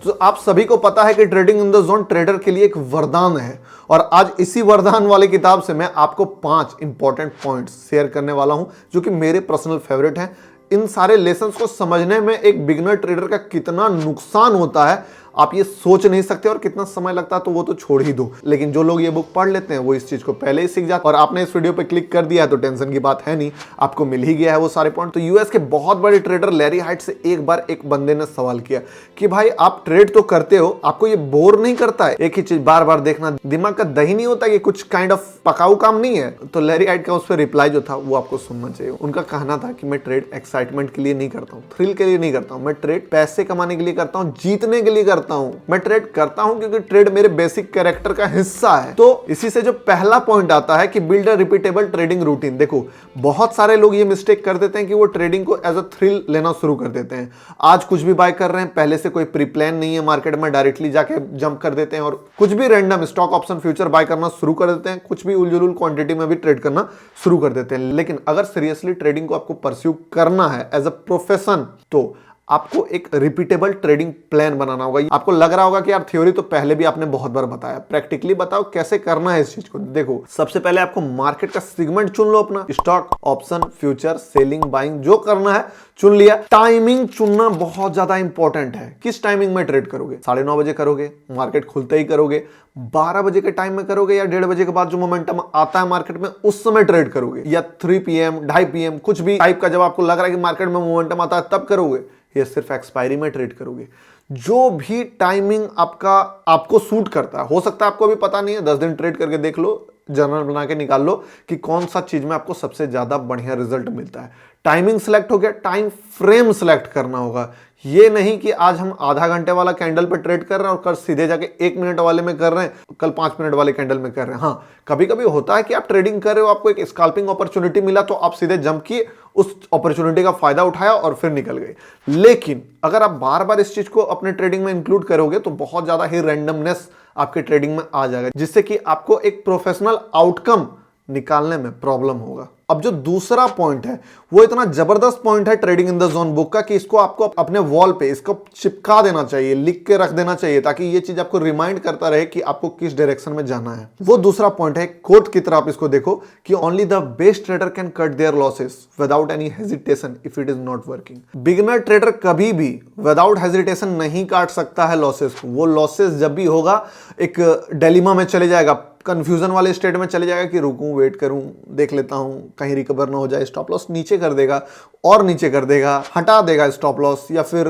तो आप सभी को पता है कि trading in the zone trader के लिए एक वरदान है और आज इसी वरदान वाली किताब से मैं आपको 5 इंपॉर्टेंट पॉइंट्स शेयर करने वाला हूं जो कि मेरे पर्सनल फेवरेट हैं। इन सारे लेसन्स को समझने में एक बिगिनर ट्रेडर का कितना नुकसान होता है आप ये सोच नहीं सकते और कितना समय लगता है तो वो तो छोड़ ही दो, लेकिन जो लोग ये बुक पढ़ लेते हैं वो इस चीज को पहले ही सीख जाते हैं। और आपने इस वीडियो पे क्लिक कर दिया है तो टेंशन की बात है नहीं, आपको मिल ही गया है वो सारे पॉइंट। तो यूएस के बहुत बड़े ट्रेडर लैरी हाइट से एक बार एक बंदे ने सवाल किया कि भाई आप ट्रेड तो करते हो, आपको ये बोर नहीं करता है एक ही चीज बार बार देखना, दिमाग का दही नहीं होता, ये कुछ काइंड ऑफ पकाऊ काम नहीं है? तो लैरी हाइट का उस पर रिप्लाई जो था वो आपको सुनना चाहिए। उनका कहना था कि मैं ट्रेड एक्साइटमेंट के लिए नहीं करता हूँ, थ्रिल के लिए नहीं करता हूँ, मैं ट्रेड पैसे कमाने के लिए करता हूँ, जीतने के लिए करता हूँ। मैं ट्रेड करता हूं क्योंकि ट्रेड मेरे बेसिक कैरेक्टर का हिस्सा है। तो इसी से जो पहला पॉइंट आता है कि build a repeatable trading routine. देखो बहुत सारे लोग ये मिस्टेक कर देते हैं कि वो ट्रेडिंग को एज अ थ्रिल लेना शुरू कर देते हैं। आज कुछ भी बाय कर रहे हैं, पहले से कोई प्री प्लान नहीं है मार्केट में, डायरेक्टली जाके जंप कर देते हैं और कुछ भी random stock option future buy करना शुरू कर देते हैं, कुछ भी उलझुल क्वांटिटी में भी ट्रेड करना शुरू कर देते हैं। लेकिन अगर सीरियसली ट्रेडिंग को आपको परस्यू करना है एज अ प्रोफेशन तो आपको एक रिपीटेबल ट्रेडिंग प्लान बनाना होगा। आपको लग रहा होगा कि यार थ्योरी तो पहले भी आपने बहुत बार बताया, प्रैक्टिकली बताओ कैसे करना है इस चीज को। देखो सबसे पहले आपको मार्केट का सेगमेंट चुन लो अपना, stock option future selling buying जो करना है चुन लिया। टाइमिंग चुनना बहुत ज्यादा इंपॉर्टेंट है। किस टाइमिंग में ट्रेड करोगे? 9:30 बजे करोगे, मार्केट खुलते ही करोगे, 12 बजे के टाइम में करोगे, या 1:30 बजे के बाद जो मोमेंटम आता है मार्केट में उस समय ट्रेड करोगे, या 3 PM 2:30 PM कुछ भी टाइप का जब आपको लग रहा है कि मार्केट में मोमेंटम आता है तब करोगे, ये सिर्फ एक्सपायरी में ट्रेड करोगे? जो भी टाइमिंग आपको सूट करता है, हो सकता है आपको अभी पता नहीं है, 10 दिन ट्रेड करके देख लो, जर्नल बना के निकाल लो कि कौन सा चीज में आपको सबसे ज्यादा बढ़िया रिजल्ट मिलता है। टाइमिंग सिलेक्ट हो गया, टाइम फ्रेम सिलेक्ट करना होगा। ये नहीं कि आज हम आधा घंटे वाला कैंडल पे ट्रेड कर रहे हैं और कल सीधे जाके 1 मिनट वाले में कर रहे हैं, कल 5 मिनट वाले कैंडल में कर रहे हैं। हाँ कभी कभी होता है कि आप ट्रेडिंग कर रहे हो, आपको एक स्कैल्पिंग अपॉर्चुनिटी मिला तो आप सीधे जंप किए, उस अपॉर्चुनिटी का फायदा उठाया और फिर निकल गए। लेकिन अगर आप बार बार इस चीज को अपने ट्रेडिंग में इंक्लूड करोगे तो बहुत ज्यादा ही रैंडमनेस आपके ट्रेडिंग में आ जाएगा, जिससे कि आपको एक प्रोफेशनल आउटकम निकालने में प्रॉब्लम होगा। अब जो दूसरा पॉइंट है वो इतना जबरदस्त पॉइंट है trading in the zone book का कि इसको आपको अपने वॉल पे इसको चिपका देना चाहिए, लिख के रख देना चाहिए, ताकि ये चीज आपको रिमाइंड करता रहे कि आपको किस डायरेक्शन में जाना है। वो दूसरा पॉइंट है, कोट की तरह आप इसको देखो कि only the best trader can cut their losses without any hesitation if it is not working. Beginner trader कभी भी विदाउट हेजिटेशन नहीं काट सकता है लॉसेस को। वो लॉसेस जब भी होगा एक डिलेमा में चले जाएगा, कंफ्यूजन वाले स्टेट में चले जाएगा कि रुकूं, वेट करूं, देख लेता हूं कहीं रिकवर ना हो जाए, स्टॉप लॉस नीचे कर देगा और नीचे कर देगा, हटा देगा स्टॉप लॉस, या फिर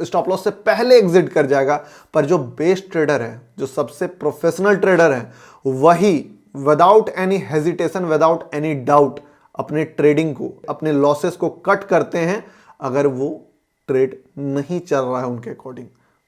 स्टॉप लॉस से पहले एग्जिट कर जाएगा। पर जो बेस्ट ट्रेडर है, जो सबसे प्रोफेशनल ट्रेडर है, वही without any hesitation without any doubt अपने ट्रेडिंग को, अपने लॉसेस को कट करते हैं अगर वो ट्रेड नहीं चल रहा है उनके अकॉर्डिंग।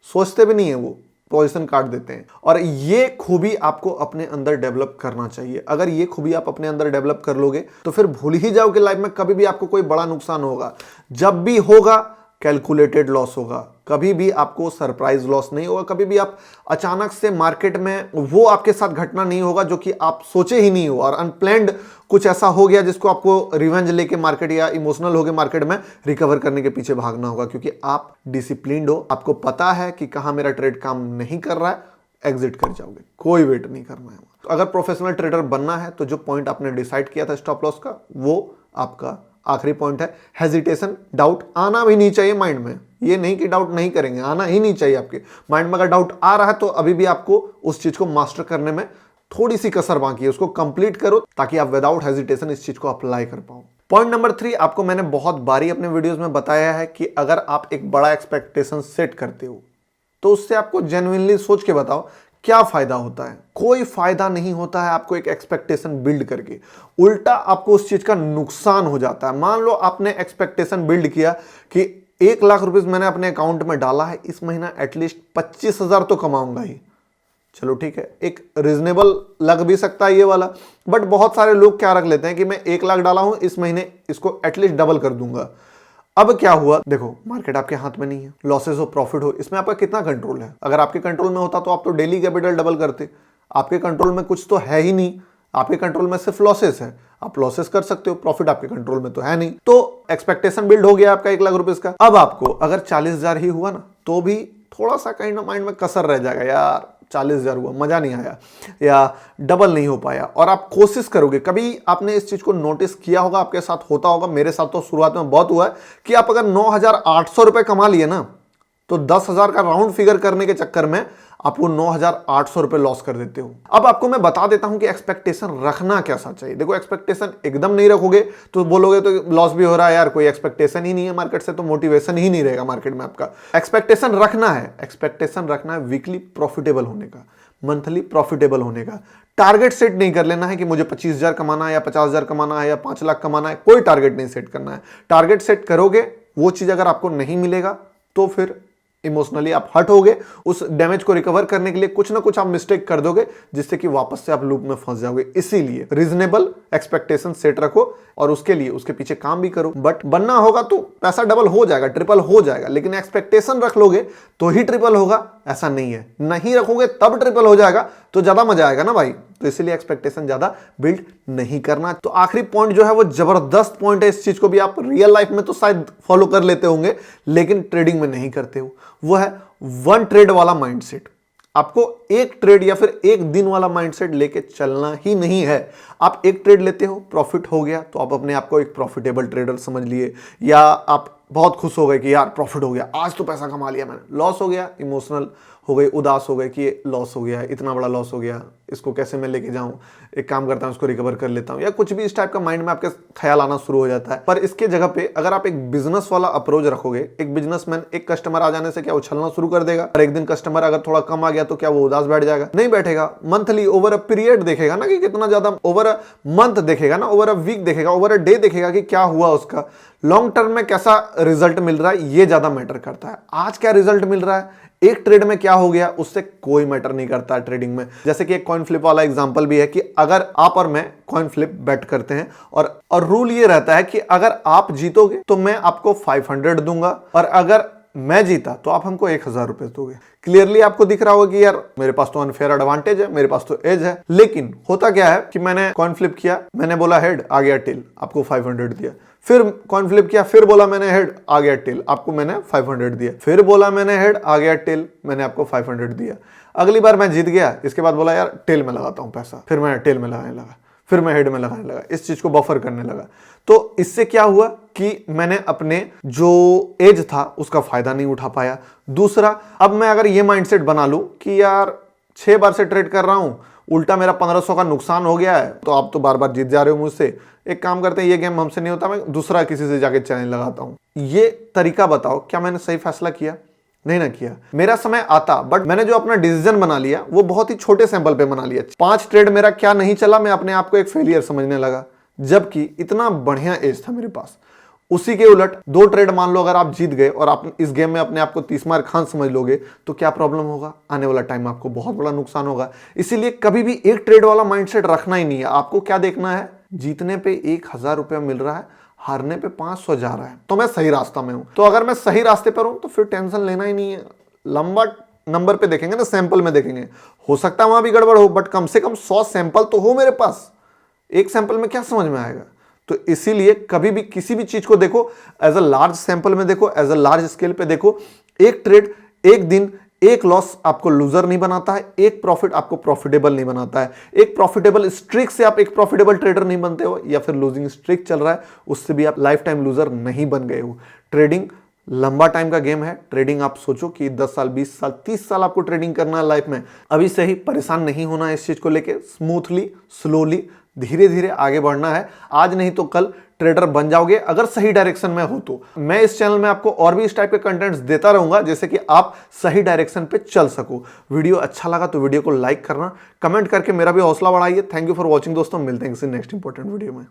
सोचते भी नहीं है, वो पोजीशन काट देते हैं। और ये खूबी आपको अपने अंदर डेवलप करना चाहिए। अगर ये खूबी आप अपने अंदर डेवलप कर लोगे तो फिर भूल ही जाओ कि लाइफ में कभी भी आपको कोई बड़ा नुकसान होगा। जब भी होगा कैलकुलेटेड लॉस होगा, कभी भी आपको सरप्राइज लॉस नहीं होगा। कभी भी आप अचानक से मार्केट में वो आपके साथ घटना नहीं होगा जो कि आप सोचे ही नहीं हो, और अनप्लैंड कुछ ऐसा हो गया जिसको आपको रिवेंज लेके मार्केट या इमोशनल होकर मार्केट में रिकवर करने के पीछे भागना होगा। क्योंकि आप डिसिप्लिन्ड हो, आपको पता है कि कहां मेरा ट्रेड काम नहीं कर रहा है, एग्जिट कर जाओगे, कोई वेट नहीं करना है। तो अगर प्रोफेशनल ट्रेडर बनना है तो जो पॉइंट आपने डिसाइड किया था स्टॉप लॉस का, वो आपका आखिरी पॉइंट है। हेजिटेशन, डाउट आना भी नहीं चाहिए माइंड में। ये नहीं कि डाउट नहीं करेंगे, आना ही नहीं चाहिए आपके माइंड में। अगर डाउट आ रहा है तो अभी भी आपको उस चीज को मास्टर करने में थोड़ी सी कसर बाकी है, उसको कंप्लीट करो ताकि आप विदाउट हेजिटेशन इस चीज को अप्लाई कर पाओ। पॉइंट नंबर 3, आपको मैंने बहुत बारी अपने वीडियोस में बताया है कि अगर आप एक बड़ा एक्सपेक्टेशन सेट करते हो तो उससे आपको जेन्युइनली सोच के बताओ क्या फायदा होता है। कोई फायदा नहीं होता है आपको एक एक्सपेक्टेशन बिल्ड करके, उल्टा आपको उस चीज का नुकसान हो जाता है। मान लो आपने एक्सपेक्टेशन बिल्ड किया कि 1 लाख रुपीस मैंने अपने अकाउंट में डाला है, इस महीना एटलीस्ट 25,000 तो कमाऊंगा ही। चलो ठीक है, एक रीजनेबल लग भी सकता है ये वाला, बट बहुत सारे लोग क्या रख लेते हैं कि मैं 1 लाख डाला हूं, इस महीने इसको एटलीस्ट डबल कर दूंगा। अब क्या हुआ, देखो मार्केट आपके हाथ में नहीं है, लॉसेस हो प्रॉफिट हो, इसमें आपका कितना कंट्रोल है। अगर आपके कंट्रोल में होता तो आप तो डेली कैपिटल डबल करते। आपके कंट्रोल में कुछ तो है ही नहीं, आपके कंट्रोल में सिर्फ लॉसेस है। आप लॉसेस कर सकते हो, प्रॉफिट आपके कंट्रोल में तो है नहीं। तो एक्सपेक्टेशन बिल्ड हो गया आपका 1 लाख रुपए का। अब आपको अगर 40,000 ही हुआ ना तो भी थोड़ा सा कहीं ना माइंड में कसर रह जाएगा, यार 40,000 हुआ, मजा नहीं आया या डबल नहीं हो पाया। और आप कोशिश करोगे, कभी आपने इस चीज को नोटिस किया होगा, आपके साथ होता होगा, मेरे साथ तो शुरुआत में बहुत हुआ है कि आप अगर 9,800 रुपए कमा लिए ना, तो 10,000 का राउंड फिगर करने के चक्कर में आप वो 9,800 रुपए लॉस कर देते हो। अब आपको मैं बता देता हूं कि एक्सपेक्टेशन रखना कैसा चाहिए। देखो, एक्सपेक्टेशन एकदम नहीं रखोगे तो बोलोगे तो लॉस भी हो रहा है, यार कोई एक्सपेक्टेशन ही नहीं है मार्केट से, तो मोटिवेशन ही नहीं रहेगा मार्केट में आपका। एक्सपेक्टेशन रखना है, एक्सपेक्टेशन रखना है वीकली प्रॉफिटेबल होने का, मंथली प्रॉफिटेबल होने का। टारगेट सेट नहीं कर लेना है कि मुझे 25,000 कमाना है या 50,000 कमाना है या 5 लाख कमाना है, कोई टारगेट नहीं सेट करना है। टारगेट सेट करोगे, वो चीज अगर आपको नहीं मिलेगा तो फिर इमोशनली आप हट होगे, उस डैमेज को रिकवर करने के लिए कुछ ना कुछ आप मिस्टेक कर दोगे, जिससे कि वापस से आप लूप में फंस जाओगे। इसीलिए रीजनेबल एक्सपेक्टेशन सेट रखो और उसके लिए उसके पीछे काम भी करो। बट बनना होगा तो पैसा डबल हो जाएगा, ट्रिपल हो जाएगा, लेकिन एक्सपेक्टेशन रख लोगे तो ही ट्रिपल होगा, ऐसा नहीं है। नहीं रखोगे तब ट्रिपल हो जाएगा, तो ज्यादा मजा आएगा ना भाई। तो इसीलिए एक्सपेक्टेशन ज्यादा बिल्ड नहीं करना। तो आखिरी पॉइंट जो है वो जबरदस्त पॉइंट है, इस चीज को भी आप रियल लाइफ में तो शायद फॉलो कर लेते होंगे, लेकिन ट्रेडिंग में नहीं करते हो। वो है वन ट्रेड वाला माइंडसेट। आपको एक ट्रेड या फिर एक दिन वाला माइंडसेट लेके चलना ही नहीं है। आप एक ट्रेड लेते हो, प्रॉफिट हो गया तो आप अपने आप को एक प्रॉफिटेबल ट्रेडर समझ लिए, या आप बहुत खुश हो गए कि यार प्रॉफिट हो गया, आज तो पैसा कमा लिया मैंने। लॉस हो गया, इमोशनल हो गए, उदास हो गए कि ये लॉस हो गया, इतना बड़ा लॉस हो गया, इसको कैसे मैं लेके जाऊं, एक काम करता हूं इसको रिकवर कर लेता हूं, या कुछ भी इस टाइप का माइंड में आपके ख्याल आना शुरू हो जाता है। पर इसके जगह पे अगर आप एक बिजनेस वाला अप्रोच रखोगे, एक बिजनेसमैन एक कस्टमर आ जाने से क्या उछलना शुरू कर देगा, और एक दिन कस्टमर अगर थोड़ा कम आ गया तो क्या वो उदास बैठ जाएगा? नहीं बैठेगा। मंथली ओवर अ पीरियड देखेगा ना कि कितना ज्यादा, ओवर अ मंथ देखेगा ना, ओवर अ वीक देखेगा, ओवर अ डे देखेगा कि क्या हुआ उसका, लॉन्ग टर्म में कैसा रिजल्ट मिल रहा है, ये ज्यादा मैटर करता है। आज क्या रिजल्ट मिल रहा है, एक ट्रेड में क्या हो गया, उससे कोई मैटर नहीं करता है ट्रेडिंग में। जैसे कि एक कॉइन फ्लिप वाला एग्जांपल भी है कि अगर आप और मैं कॉइन फ्लिप बेट करते हैं और रूल ये रहता है कि अगर आप जीतोगे तो मैं आपको 500 दूंगा, और अगर मैं जीता तो आप हमको 1,000 रुपए दोगे। क्लियरली आपको दिख रहा होगा कि यार मेरे पास तो अनफेयर एडवांटेज है, मेरे पास तो एज है। लेकिन होता क्या है कि मैंने कॉइन फ्लिप किया, मैंने बोला हेड, आ गया टेल, आपको 500 दिया। फिर कॉइन फ्लिप किया, फिर बोला मैंने हेड, आ गया टेल, आपको मैंने 500 दिया। फिर बोला मैंने हेड, आ गया टेल, मैंने आपको 500 दिया। अगली बार मैं जीत गया, इसके बाद बोला यार टेल में लगाता हूं पैसा, फिर मैं टेल में लगाने लगा, फिर मैं हेड में लगाने लगा, इस चीज को बफर करने लगा। तो इससे क्या हुआ कि मैंने अपने जो एज था उसका फायदा नहीं उठा पाया। दूसरा, अब मैं अगर ये माइंडसेट बना लूं कि यार 6 बार से ट्रेड कर रहा हूं, उल्टा मेरा 1500 का नुकसान हो गया है, तो आप तो बार बार जीत जा रहे हो मुझसे, एक काम करते हैं, ये गेम हमसे नहीं होता, मैं दूसरा किसी से जाके चैलेंज लगाता हूं। ये तरीका बताओ, क्या मैंने सही फैसला किया? नहीं ना किया। मेरा समय आता, बट मैंने जो अपना डिसीजन बना लिया वो बहुत ही छोटे सैंपल पे बना लिया। 5 ट्रेड मेरा क्या नहीं चला, मैं अपने आप को एक फेलियर समझने लगा, जबकि इतना बढ़िया एज था मेरे पास। उसी के उलट 2 ट्रेड मान लो अगर आप जीत गए और आप इस गेम में अपने आप को 30 मार खान समझ लोगे, तो क्या प्रॉब्लम होगा? आने वाला टाइम आपको बहुत बड़ा नुकसान होगा। इसीलिए कभी भी एक ट्रेड वाला माइंडसेट रखना ही नहीं है। आपको क्या देखना है, जीतने पे 1,000 रुपया मिल रहा है, हारने पे 500 जा रहा है, तो मैं सही रास्ता में हूं। तो अगर मैं सही रास्ते पर हूं तो फिर टेंशन लेना ही नहीं है। लंबा नंबर पे देखेंगे ना, सैंपल में देखेंगे, हो सकता है वहां भी गड़बड़ हो, बट कम से कम 100 सैंपल तो हो मेरे पास। एक सैंपल में क्या समझ में आएगा? तो इसीलिए कभी भी किसी भी चीज को देखो एज अ लार्ज सैंपल में देखो, एज अ लार्ज स्केल पे देखो। एक ट्रेड, एक दिन, एक लॉस आपको लूजर नहीं बनाता है, एक प्रॉफिट आपको प्रॉफिटेबल नहीं बनाता है। एक प्रॉफिटेबल स्ट्रिक से आप एक प्रॉफिटेबल ट्रेडर नहीं बनते हो, या फिर लूजिंग स्ट्रिक चल रहा है उससे भी आप लाइफ टाइम लूजर नहीं बन गए हो। ट्रेडिंग लंबा टाइम का गेम है। ट्रेडिंग आप सोचो कि 10 साल, 20 साल, 30 साल आपको ट्रेडिंग करना है लाइफ में। अभी से ही परेशान नहीं होना है इस चीज को लेके, स्मूथली, स्लोली, धीरे धीरे आगे बढ़ना है। आज नहीं तो कल ट्रेडर बन जाओगे अगर सही डायरेक्शन में हो तो। मैं इस चैनल में आपको और भी इस टाइप के कंटेंट्स देता रहूंगा, जैसे कि आप सही डायरेक्शन पे चल सको। वीडियो अच्छा लगा तो वीडियो को लाइक करना, कमेंट करके मेरा भी हौसला बढ़ाइए। थैंक यू फॉर वॉचिंग दोस्तों, मिलते हैं किसी नेक्स्ट इंपॉर्टेंट वीडियो में।